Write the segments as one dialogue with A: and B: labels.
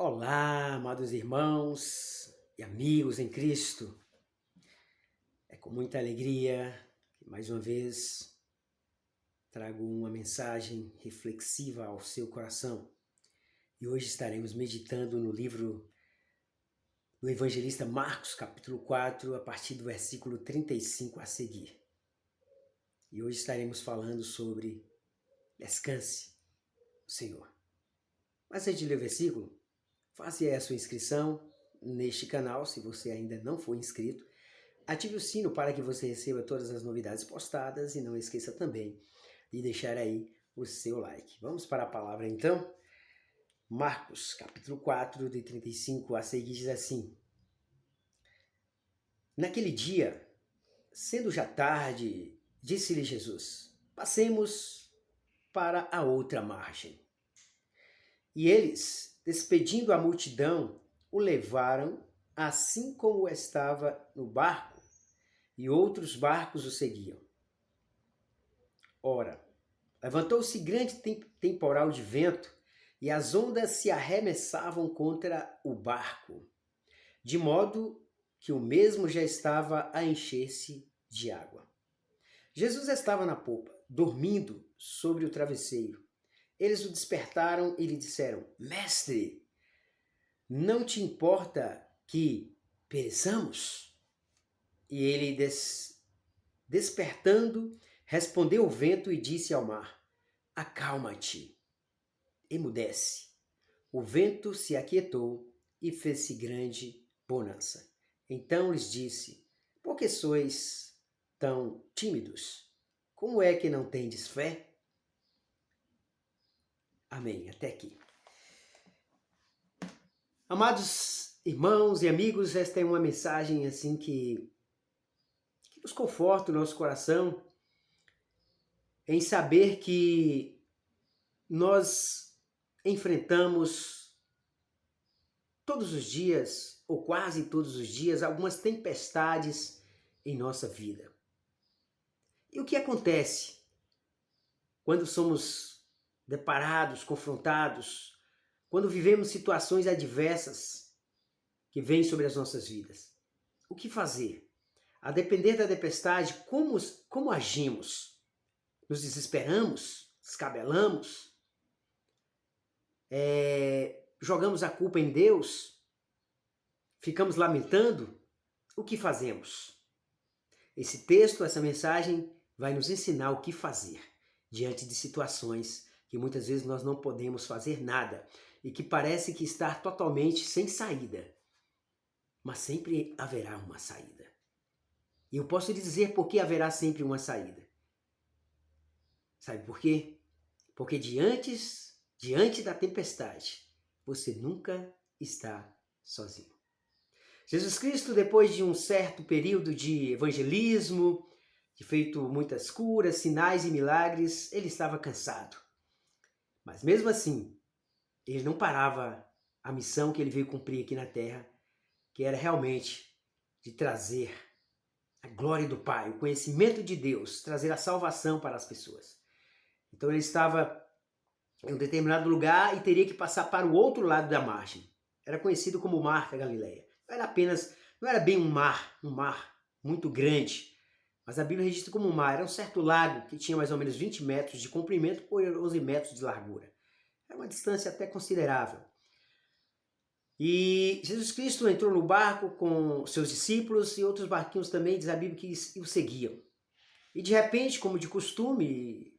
A: Olá, amados irmãos e amigos em Cristo. É com muita alegria que mais uma vez trago uma mensagem reflexiva ao seu coração. E hoje estaremos meditando no livro do evangelista Marcos, capítulo 4, a partir do versículo 35 a seguir. E hoje estaremos falando sobre descanse no Senhor. Mas antes de ler o versículo, faça aí a sua inscrição neste canal, se você ainda não for inscrito. Ative o sino para que você receba todas as novidades postadas e não esqueça também de deixar aí o seu like. Vamos para a palavra então? Marcos, capítulo 4, de 35 a seguir, diz assim: Naquele dia, sendo já tarde, disse-lhe Jesus: Passemos para a outra margem. E eles, despedindo a multidão, o levaram assim como estava no barco, e outros barcos o seguiam. Ora, levantou-se grande temporal de vento, e as ondas se arremessavam contra o barco, de modo que o mesmo já estava a encher-se de água. Jesus estava na popa, dormindo sobre o travesseiro. Eles o despertaram e lhe disseram: Mestre, não te importa que pereçamos? E ele, despertando, respondeu o vento e disse ao mar: Acalma-te, emudece. O vento se aquietou e fez-se grande bonança. Então lhes disse: Por que sois tão tímidos? Como é que não tendes fé? Amém. Até aqui. Amados irmãos e amigos, esta é uma mensagem assim que nos conforta o nosso coração em saber que nós enfrentamos todos os dias, ou quase todos os dias, algumas tempestades em nossa vida. E o que acontece quando somos deparados, confrontados, quando vivemos situações adversas que vêm sobre as nossas vidas? O que fazer? A depender da tempestade, como agimos? Nos desesperamos? Descabelamos? Jogamos a culpa em Deus? Ficamos lamentando? O que fazemos? Esse texto, essa mensagem vai nos ensinar o que fazer diante de situações que muitas vezes nós não podemos fazer nada e que parece que está totalmente sem saída. Mas sempre haverá uma saída. E eu posso lhe dizer por que haverá sempre uma saída. Sabe por quê? Porque diante da tempestade, você nunca está sozinho. Jesus Cristo, depois de um certo período de evangelismo, de feito muitas curas, sinais e milagres, ele estava cansado. Mas mesmo assim, ele não parava a missão que ele veio cumprir aqui na terra, que era realmente de trazer a glória do Pai, o conhecimento de Deus, trazer a salvação para as pessoas. Então ele estava em um determinado lugar e teria que passar para o outro lado da margem. Era conhecido como o Mar da Galileia. Não era bem um mar muito grande, mas a Bíblia registra como um mar. Era um certo lago que tinha mais ou menos 20 metros de comprimento por 11 metros de largura. Era uma distância até considerável. E Jesus Cristo entrou no barco com seus discípulos e outros barquinhos também, diz a Bíblia, que o seguiam. E de repente, como de costume,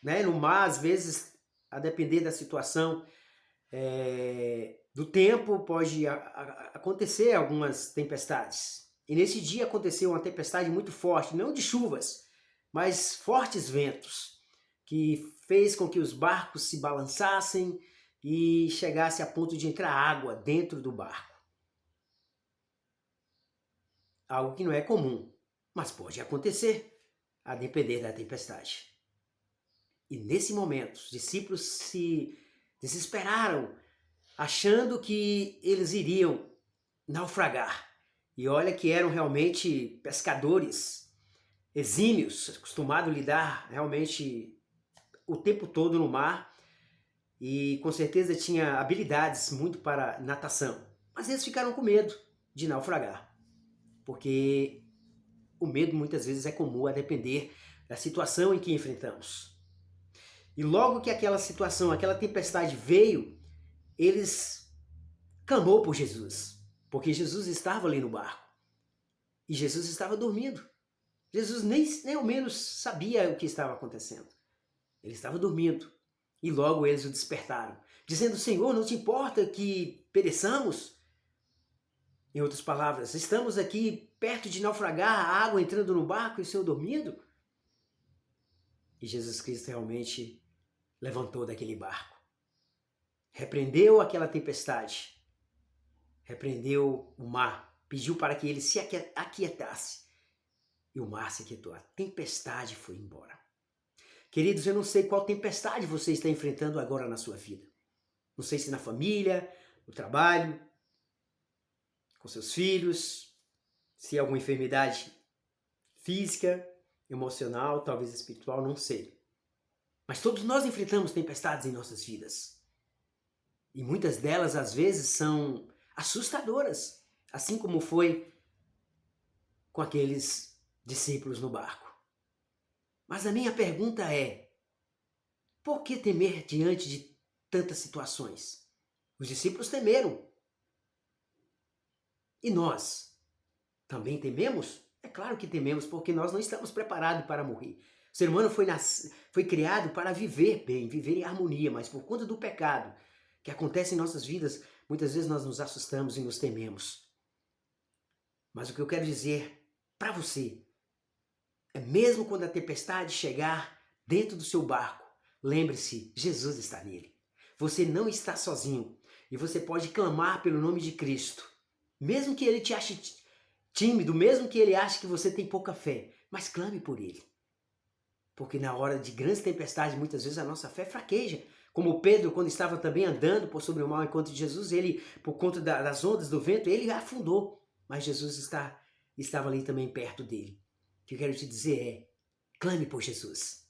A: no mar, às vezes, a depender da situação, do tempo, pode acontecer algumas tempestades. E nesse dia aconteceu uma tempestade muito forte, não de chuvas, mas fortes ventos, que fez com que os barcos se balançassem e chegasse a ponto de entrar água dentro do barco. Algo que não é comum, mas pode acontecer, a depender da tempestade. E nesse momento, os discípulos se desesperaram, achando que eles iriam naufragar. E olha que eram realmente pescadores exímios, acostumados a lidar realmente o tempo todo no mar. e com certeza tinha habilidades muito para natação. Mas eles ficaram com medo de naufragar, porque o medo muitas vezes é comum a depender da situação em que enfrentamos. E logo que aquela situação, aquela tempestade veio, eles clamou por Jesus, porque Jesus estava ali no barco e Jesus estava dormindo. Jesus nem ao menos sabia o que estava acontecendo. Ele estava dormindo. E logo eles o despertaram, dizendo: Senhor, não te importa que pereçamos? Em outras palavras, estamos aqui perto de naufragar, a água entrando no barco e o Senhor dormindo? E Jesus Cristo realmente levantou daquele barco, repreendeu aquela tempestade, repreendeu o mar, pediu para que ele se aquietasse. E o mar se aquietou, a tempestade foi embora. Queridos, eu não sei qual tempestade você está enfrentando agora na sua vida. Não sei se na família, no trabalho, com seus filhos, se é alguma enfermidade física, emocional, talvez espiritual, não sei. Mas todos nós enfrentamos tempestades em nossas vidas. E muitas delas, às vezes, são assustadoras, assim como foi com aqueles discípulos no barco. Mas a minha pergunta é: por que temer diante de tantas situações? Os discípulos temeram. E nós também tememos? É claro que tememos, porque nós não estamos preparados para morrer. O ser humano foi criado para viver bem, viver em harmonia, mas por conta do pecado que acontece em nossas vidas, muitas vezes nós nos assustamos e nos tememos. Mas o que eu quero dizer para você é, mesmo quando a tempestade chegar dentro do seu barco, lembre-se, Jesus está nele. Você não está sozinho e você pode clamar pelo nome de Cristo. Mesmo que ele te ache tímido, mesmo que ele ache que você tem pouca fé, mas clame por ele. Porque na hora de grandes tempestades, muitas vezes a nossa fé fraqueja. Como Pedro, quando estava também andando por sobre o mar enquanto de Jesus, ele, por conta das ondas do vento, ele afundou. Mas Jesus estava ali também perto dele. O que eu quero te dizer é, clame por Jesus.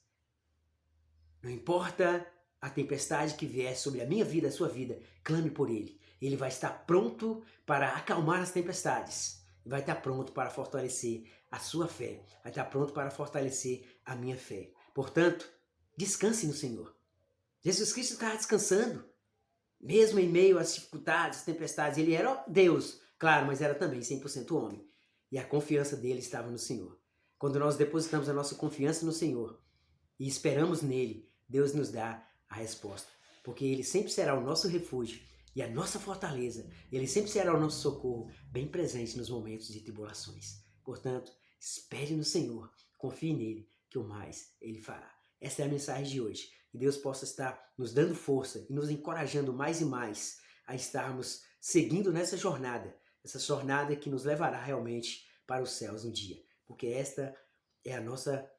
A: Não importa a tempestade que vier sobre a minha vida, a sua vida, clame por ele. Ele vai estar pronto para acalmar as tempestades. Vai estar pronto para fortalecer a sua fé. Vai estar pronto para fortalecer a minha fé. Portanto, descanse no Senhor. Jesus Cristo estava descansando. Mesmo em meio às dificuldades, às tempestades, ele era Deus, claro, mas era também 100% homem. E a confiança dele estava no Senhor. Quando nós depositamos a nossa confiança no Senhor e esperamos nele, Deus nos dá a resposta. Porque ele sempre será o nosso refúgio e a nossa fortaleza. Ele sempre será o nosso socorro, bem presente nos momentos de tribulações. Portanto, espere no Senhor, confie nele, que o mais ele fará. Essa é a mensagem de hoje. Que Deus possa estar nos dando força e nos encorajando mais e mais a estarmos seguindo nessa jornada. Essa jornada que nos levará realmente para os céus um dia. Porque esta é a nossa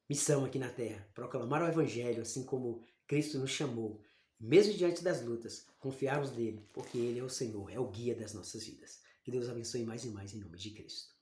A: missão aqui na Terra. Proclamar o Evangelho, assim como Cristo nos chamou. Mesmo diante das lutas, confiarmos nele, porque ele é o Senhor, é o guia das nossas vidas. Que Deus abençoe mais e mais em nome de Cristo.